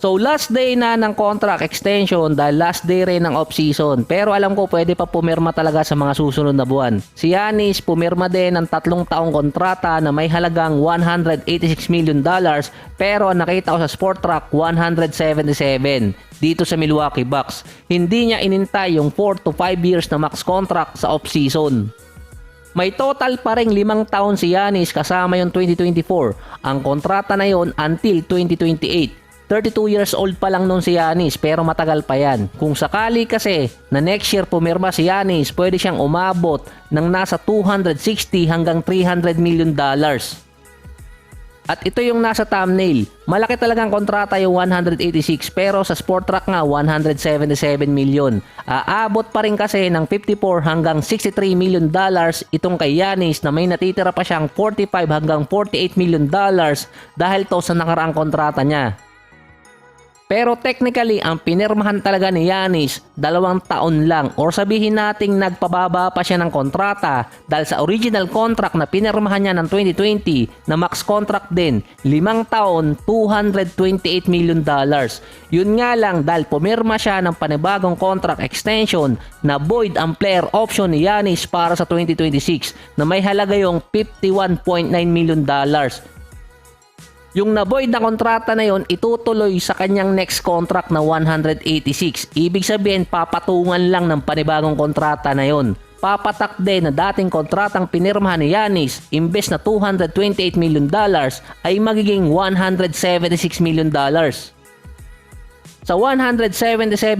So last day na ng contract extension dahil last day rin ng off-season. Pero alam ko pwede pa pumirma talaga sa mga susunod na buwan. Si Giannis pumirma din ng 3 taong kontrata na may halagang $186 million pero nakita ko sa Spotrac 177 dito sa Milwaukee Bucks. Hindi niya inintay yung 4 to 5 years na max contract sa off-season. May total pa ring 5 taon si Giannis kasama yung 2024. Ang kontrata na yon until 2028. 32 years old pa lang nun si Giannis pero matagal pa yan. Kung sakali kasi na next year pumirma si Giannis, pwede siyang umabot ng nasa 260 hanggang 300 million dollars. At ito yung nasa thumbnail. Malaki talagang kontrata yung 186 pero sa Spotrac nga 177 million. Aabot pa rin kasi ng 54 hanggang 63 million dollars itong kay Giannis na may natitira pa siyang 45 hanggang 48 million dollars dahil to sa nakaraang kontrata niya. Pero technically, ang pinirmahan talaga ni Giannis, 2 taon lang or sabihin nating nagpababa pa siya ng kontrata dahil sa original contract na pinirmahan niya ng 2020 na max contract din, 5 taon, 228 million dollars. Yun nga lang dahil pumirma siya ng panibagong contract extension na void ang player option ni Giannis para sa 2026 na may halaga yung 51.9 million dollars. Yung na-void na kontrata na yon itutuloy sa kanyang next contract na 186. Ibig sabihin papatungan lang ng panibagong kontrata na yon. Papatak din na dating kontratang pinirmahan ni Giannis imbes na 228 million dollars ay magiging 176 million dollars. Sa 177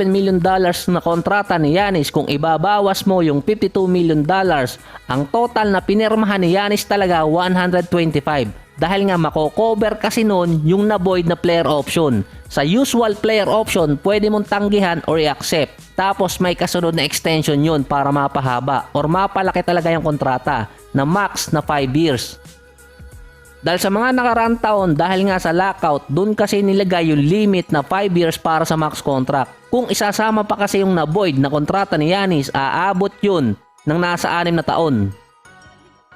million dollars na kontrata ni Giannis, kung ibabawas mo yung 52 million dollars, ang total na pinirmahan ni Giannis talaga 125. Dahil nga mako-cover kasi nun yung na-void na player option. Sa usual player option, pwede mong tanggihan or i-accept. Tapos may kasunod na extension yun para mapahaba or mapalaki talaga yung kontrata na max na 5 years. Dahil sa mga nakaraang taon, dahil nga sa lockout, dun kasi nilagay yung limit na 5 years para sa max contract. Kung isasama pa kasi yung na-void na kontrata ni Giannis, aabot yun ng nasa 6 na taon.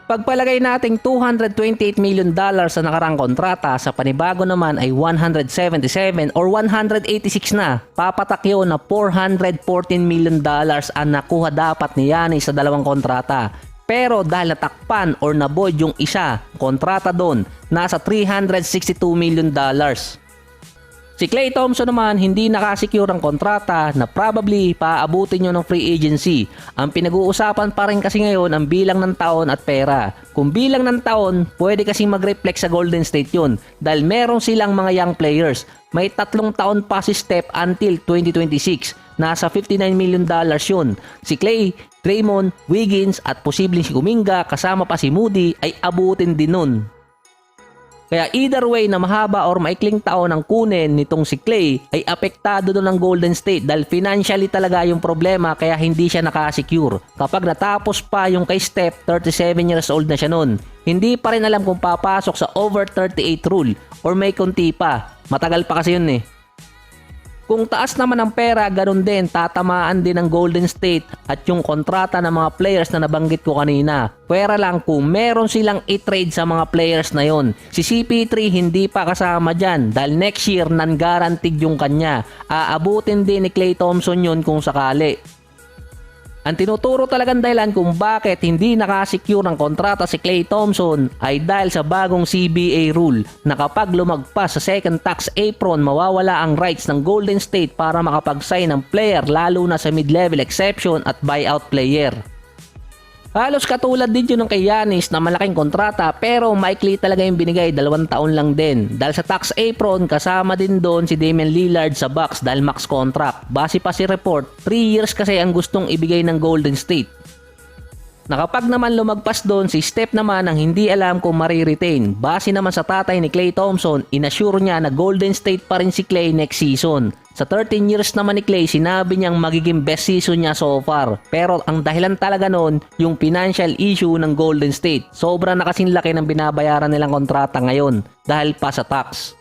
Pagpalagay nating 228 million dollars sa nakarang kontrata, sa panibago naman ay 177 or 186 na. Papatak yun na 414 million dollars ang nakuha dapat ni Giannis sa 2 kontrata. Pero dahil natakpan or na-void yung isa, kontrata doon, nasa 362 million dollars. Si Klay Thompson naman hindi nakasecure ang kontrata na probably paabutin nyo ng free agency. Ang pinag-uusapan pa rin kasi ngayon ang bilang ng taon at pera. Kung bilang ng taon, pwede kasing mag-reflect sa Golden State yun dahil meron silang mga young players. May 3 taon pa si Steph until 2026. Nasa 59 million dollars yun. Si Klay, Draymond, Wiggins at posibleng si Kuminga kasama pa si Moody ay abutin din nun. Kaya either way na mahaba or maikling taon ang kunin nitong si Klay ay apektado doon ng Golden State dahil financially talaga yung problema kaya hindi siya nakasecure. Kapag natapos pa yung kay Steph, 37 years old na siya noon. Hindi pa rin alam kung papasok sa over 38 rule or may konti pa. Matagal pa kasi yun eh. Kung taas naman ang pera, ganun din, tatamaan din ng Golden State at yung kontrata ng mga players na nabanggit ko kanina. Pwera lang kung meron silang i-trade sa mga players na yon. Si CP3 hindi pa kasama dyan dahil next year non-guaranteed yung kanya. Aabutin din ni Klay Thompson yun kung sakali. Ang tinuturo talagang dahilan kung bakit hindi nakasecure ng kontrata si Klay Thompson ay dahil sa bagong CBA rule na kapag lumagpas sa second tax apron mawawala ang rights ng Golden State para makapag-sign ng player lalo na sa mid-level exception at buyout player. Halos katulad din yun ng kay Giannis na malaking kontrata pero maikli talaga yung binigay, 2 taon lang din. Dahil sa tax apron kasama din doon si Damian Lillard sa Bucks dahil max contract. Base pa si report, 3 years kasi ang gustong ibigay ng Golden State. Nakapag naman lumagpas doon, si Steph naman ang hindi alam kung mariretain. Base naman sa tatay ni Klay Thompson, inassure niya na Golden State pa rin si Klay next season. Sa 13 years naman ni Klay, sinabi niyang magiging best season niya so far. Pero ang dahilan talaga noon, yung financial issue ng Golden State. Sobra na kasing laki ng binabayaran nilang kontrata ngayon dahil pa sa tax.